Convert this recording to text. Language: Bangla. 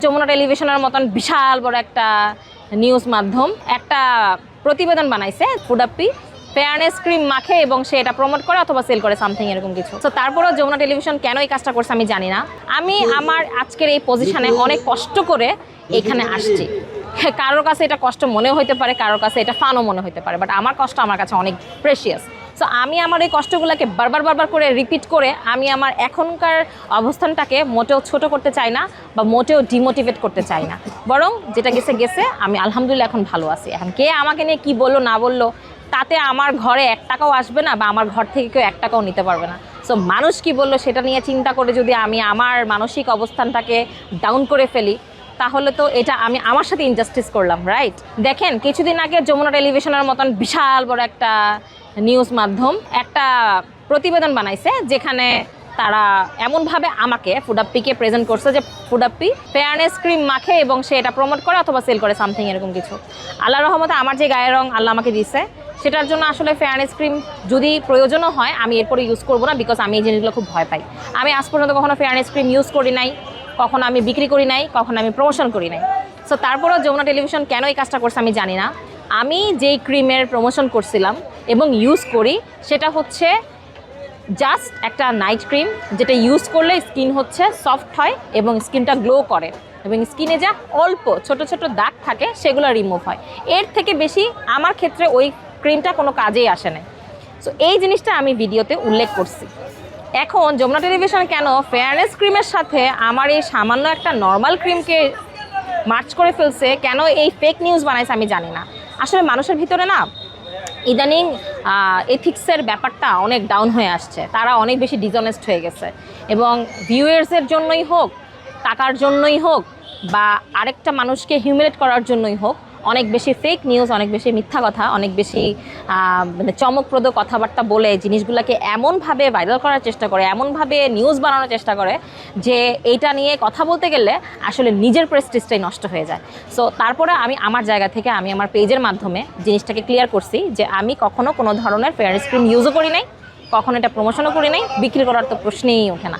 যমুনা টেলিভিশনের মতন বিশাল বড় একটা নিউজ মাধ্যম একটা প্রতিবেদন বানাইছে ফুডাপ্পি ফেয়ারনেস ক্রিম মাখে এবং সে এটা প্রমোট করে অথবা সেল করে সামথিং এরকম কিছু। তো তারপরেও যমুনা টেলিভিশন কেন এই কাজটা করছে আমি জানি না। আমি আমার আজকের এই পজিশনে অনেক কষ্ট করে এখানে আসছি। কারোর কাছে এটা কষ্ট মনে হতে পারে, কারোর কাছে এটা ফানও মনে হতে পারে, বাট আমার কষ্ট আমার কাছে অনেক প্রেশিয়াস। সো আমি আমার এই কষ্টগুলোকে বারবার করে রিপিট করে আমি আমার এখনকার অবস্থানটাকে মোটেও ছোট করতে চাই না বা মোটেও ডিমোটিভেট করতে চাই না, বরং যেটা গেছে গেছে। আমি আলহামদুলিল্লাহ এখন ভালো আছি। এখন কে আমাকে নিয়ে কি বললো না বললো তাতে আমার ঘরে 1 টাকাও আসবে না বা আমার ঘর থেকে কেউ 1 টাকাও নিতে পারবে না। সো মানুষ কি বললো সেটা নিয়ে চিন্তা করে যদি আমি আমার মানসিক অবস্থানটাকে ডাউন করে ফেলি তাহলে তো এটা আমি আমার সাথে ইনজাস্টিস করলাম, রাইট? দেখেন, কিছুদিন আগে যমুনা টেলিভিশনের মতন বিশাল বড় একটা নিউজ মাধ্যম একটা প্রতিবেদন বানাইছে যেখানে তারা এমনভাবে আমাকে ফুডাপ্পিকে প্রেজেন্ট করছে যে ফুডাপ্পি ফেয়ারনেস ক্রিম মাখে এবং সে এটা প্রমোট করে অথবা সেল করে সামথিং এরকম কিছু। আল্লাহর রহমতে আমার যে গায়ের রং আল্লাহ আমাকে দিছে সেটার জন্য আসলে ফেয়ারনেস ক্রিম যদি প্রয়োজনও হয় আমি এরপরে ইউজ করবো না, বিকজ আমি এই জিনিসগুলো খুব ভয় পাই। আমি আজ পর্যন্ত কখনো ফেয়ারনেস ক্রিম ইউজ করি নাই, কখনো আমি বিক্রি করি নাই, কখনো আমি প্রমোশন করি নাই। সো তারপরেও যমুনা টেলিভিশন কেন এই কাজটা করছে আমি জানি না। আমি যেই ক্রিমের প্রমোশন করছিলাম এবং ইউজ করি সেটা হচ্ছে জাস্ট একটা নাইট ক্রিম, যেটা ইউজ করলে স্কিন হচ্ছে সফট হয় এবং স্কিনটা গ্লো করে এবং স্কিনে যা অল্প ছোট ছোট দাগ থাকে সেগুলো রিমুভ হয়। এর থেকে বেশি আমার ক্ষেত্রে ওই ক্রিমটা কোনো কাজেই আসে না। সো এই জিনিসটা আমি ভিডিওতে উল্লেখ করছি। এখন যমুনা টেলিভিশন কেন ফেয়ারনেস ক্রিমের সাথে আমার এই সামান্য একটা নর্মাল ক্রিমকে মার্চ করে ফেলছে, কেন এই ফেক নিউজ বানাইছে আমি জানি না। আসলে মানুষের ভিতরে না ইদানিং এথিক্সের ব্যাপারটা অনেক ডাউন হয়ে আসছে। তারা অনেক বেশি ডিসঅনেস্ট হয়ে গেছে এবং ভিউয়ার্সের জন্যই হোক, টাকার জন্যই হোক বা আরেকটা মানুষকে হিউমিলেট করার জন্যই হোক, অনেক বেশি ফেক নিউজ, অনেক বেশি মিথ্যা কথা, অনেক বেশি মানে চমকপ্রদ কথাবার্তা বলে জিনিসগুলোকে এমনভাবে ভাইরাল করার চেষ্টা করে, এমনভাবে নিউজ বানানোর চেষ্টা করে যে এইটা নিয়ে কথা বলতে গেলে আসলে নিজের প্রেস্টিজটাই নষ্ট হয়ে যায়। সো তারপরে আমি আমার জায়গা থেকে আমি আমার পেজের মাধ্যমে জিনিসটাকে ক্লিয়ার করছি যে আমি কখনো কোনো ধরনের ফেয়ারনেস ক্রিম ইউজও করি নাই, কখনো এটা প্রমোশনও করি নাই, বিক্রি করার তো প্রশ্নেই ওঠে না।